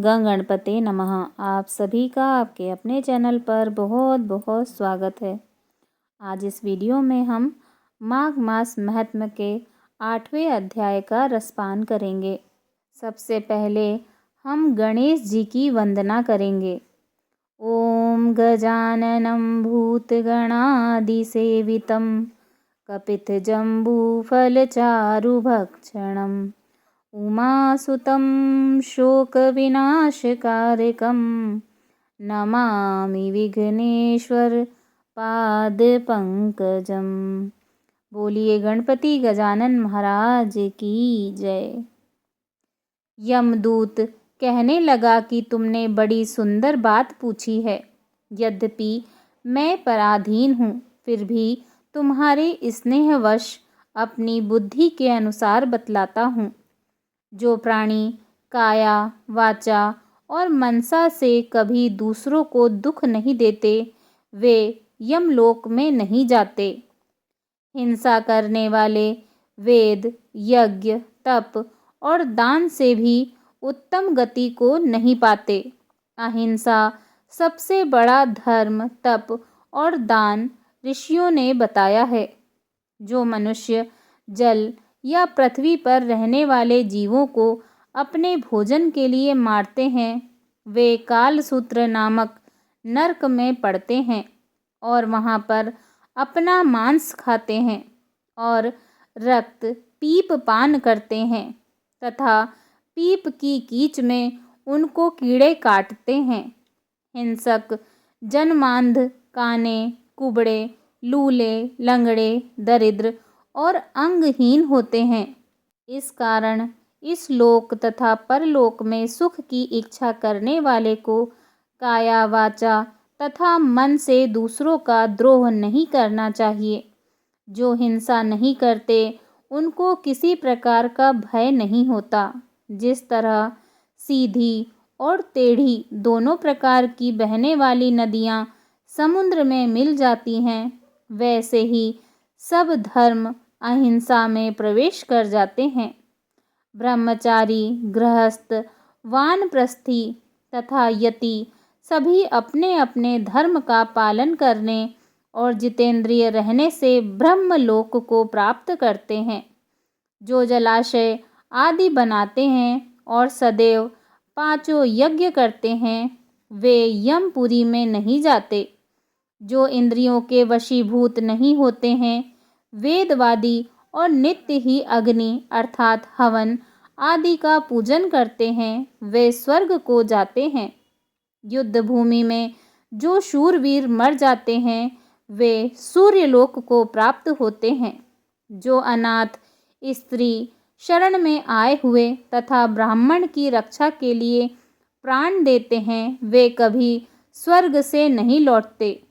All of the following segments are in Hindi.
गं गणपते नमः। आप सभी का आपके अपने चैनल पर बहुत बहुत स्वागत है। आज इस वीडियो में हम माघ मास महात्म्य के 8वें अध्याय का रसपान करेंगे। सबसे पहले हम गणेश जी की वंदना करेंगे। ओम गजाननं भूतगणादिसेवितं कपितजम्बूफलचारुभक्षणं उमासुतं शोकविनाशकारकं नमामि विघ्नेश्वर पादपंकजम। बोलिए गणपति गजानन महाराज की जय। यमदूत कहने लगा कि तुमने बड़ी सुंदर बात पूछी है। यद्यपि मैं पराधीन हूँ, फिर भी तुम्हारे स्नेहवश अपनी बुद्धि के अनुसार बतलाता हूँ। जो प्राणी काया, वाचा और मनसा से कभी दूसरों को दुख नहीं देते, वे यमलोक में नहीं जाते। हिंसा करने वाले वेद, यज्ञ, तप और दान से भी उत्तम गति को नहीं पाते। अहिंसा सबसे बड़ा धर्म, तप और दान ऋषियों ने बताया है। जो मनुष्य जल या पृथ्वी पर रहने वाले जीवों को अपने भोजन के लिए मारते हैं, वे कालसूत्र नामक नरक में पड़ते हैं और वहाँ पर अपना मांस खाते हैं और रक्त पीप पान करते हैं तथा पीप की कीच में उनको कीड़े काटते हैं। हिंसक जन्मांध, काने, कुबड़े, लूले, लंगड़े, दरिद्र और अंगहीन होते हैं। इस कारण इस लोक तथा परलोक में सुख की इच्छा करने वाले को काया, वाचा तथा मन से दूसरों का द्रोह नहीं करना चाहिए। जो हिंसा नहीं करते, उनको किसी प्रकार का भय नहीं होता। जिस तरह सीधी और टेढ़ी दोनों प्रकार की बहने वाली नदियाँ समुद्र में मिल जाती हैं, वैसे ही सब धर्म अहिंसा में प्रवेश कर जाते हैं। ब्रह्मचारी, गृहस्थ, वानप्रस्थी तथा यति सभी अपने अपने धर्म का पालन करने और जितेंद्रिय रहने से ब्रह्मलोक को प्राप्त करते हैं। जो जलाशय आदि बनाते हैं और सदैव पांचों यज्ञ करते हैं, वे यमपुरी में नहीं जाते। जो इंद्रियों के वशीभूत नहीं होते हैं, वेदवादी और नित्य ही अग्नि अर्थात हवन आदि का पूजन करते हैं, वे स्वर्ग को जाते हैं। युद्ध भूमि में जो शूरवीर मर जाते हैं, वे सूर्यलोक को प्राप्त होते हैं। जो अनाथ स्त्री शरण में आए हुए तथा ब्राह्मण की रक्षा के लिए प्राण देते हैं, वे कभी स्वर्ग से नहीं लौटते।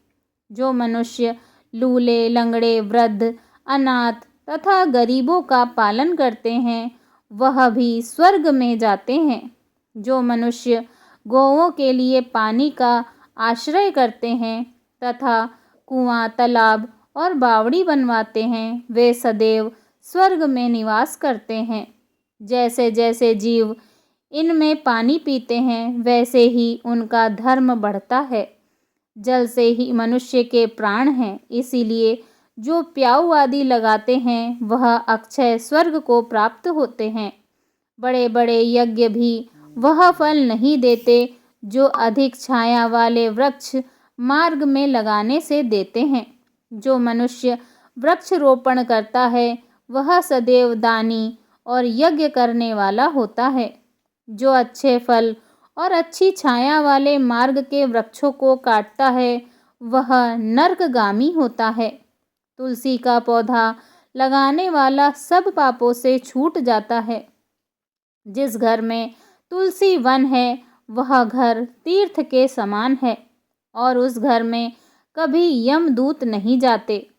जो मनुष्य लूले, लंगड़े, वृद्ध, अनाथ तथा गरीबों का पालन करते हैं, वह भी स्वर्ग में जाते हैं। जो मनुष्य गौओं के लिए पानी का आश्रय करते हैं तथा कुआं, तालाब और बावड़ी बनवाते हैं, वे सदैव स्वर्ग में निवास करते हैं। जैसे जैसे जीव इनमें पानी पीते हैं, वैसे ही उनका धर्म बढ़ता है। जल से ही मनुष्य के प्राण हैं, इसीलिए जो प्याऊ आदि लगाते हैं, वह अक्षय स्वर्ग को प्राप्त होते हैं। बड़े बड़े यज्ञ भी वह फल नहीं देते जो अधिक छाया वाले वृक्ष मार्ग में लगाने से देते हैं। जो मनुष्य वृक्ष रोपण करता है, वह सदैव दानी और यज्ञ करने वाला होता है। जो अच्छे फल और अच्छी छाया वाले मार्ग के वृक्षों को काटता है, वह नरकगामी होता है। तुलसी का पौधा लगाने वाला सब पापों से छूट जाता है। जिस घर में तुलसी वन है, वह घर तीर्थ के समान है और उस घर में कभी यमदूत नहीं जाते।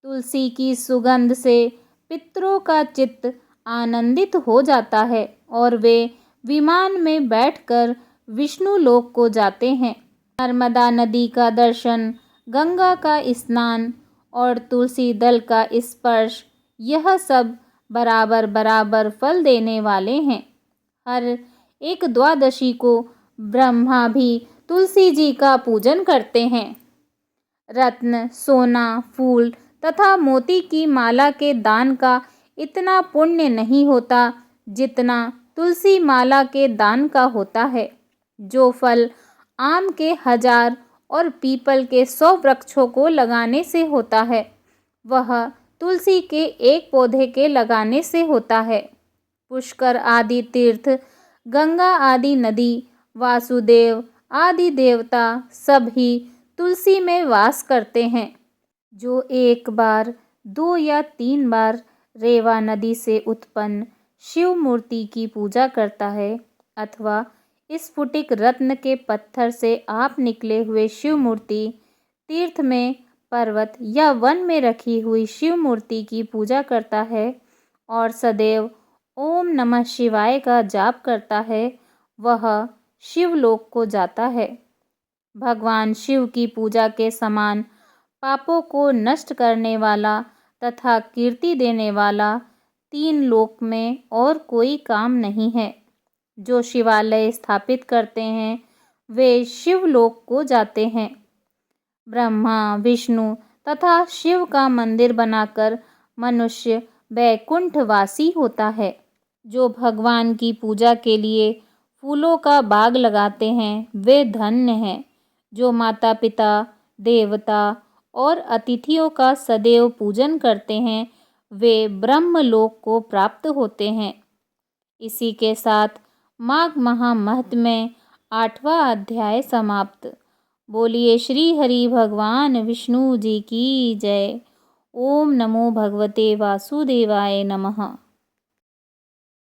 तुलसी की सुगंध से पितरों का चित्त आनंदित हो जाता है और वे विमान में बैठकर विष्णु लोक को जाते हैं। नर्मदा नदी का दर्शन, गंगा का स्नान और तुलसी दल का स्पर्श, यह सब बराबर बराबर फल देने वाले हैं। हर एक द्वादशी को ब्रह्मा भी तुलसी जी का पूजन करते हैं। रत्न, सोना, फूल तथा मोती की माला के दान का इतना पुण्य नहीं होता जितना तुलसी माला के दान का होता है। जो फल आम के 1000 और पीपल के 100 वृक्षों को लगाने से होता है, वह तुलसी के एक पौधे के लगाने से होता है। पुष्कर आदि तीर्थ, गंगा आदि नदी, वासुदेव आदि देवता सब ही तुलसी में वास करते हैं। जो एक बार, 2 या 3 बार रेवा नदी से उत्पन्न शिव मूर्ति की पूजा करता है अथवा स्फुटिक रत्न के पत्थर से आप निकले हुए शिव मूर्ति, तीर्थ में, पर्वत या वन में रखी हुई शिव मूर्ति की पूजा करता है और सदैव ओम नमः शिवाय का जाप करता है, वह शिवलोक को जाता है। भगवान शिव की पूजा के समान पापों को नष्ट करने वाला तथा कीर्ति देने वाला 3 लोक में और कोई काम नहीं है। जो शिवालय स्थापित करते हैं वे शिवलोक को जाते हैं। ब्रह्मा, विष्णु तथा शिव का मंदिर बनाकर मनुष्य वैकुंठवासी होता है। जो भगवान की पूजा के लिए फूलों का बाग लगाते हैं वे धन्य हैं। जो माता पिता, देवता और अतिथियों का सदैव पूजन करते हैं वे ब्रह्मलोक को प्राप्त होते हैं। इसी के साथ माघ महामहिम 8वां अध्याय समाप्त। बोलिए श्री हरि भगवान विष्णु जी की जय। ओम नमो भगवते वासुदेवाय नमः।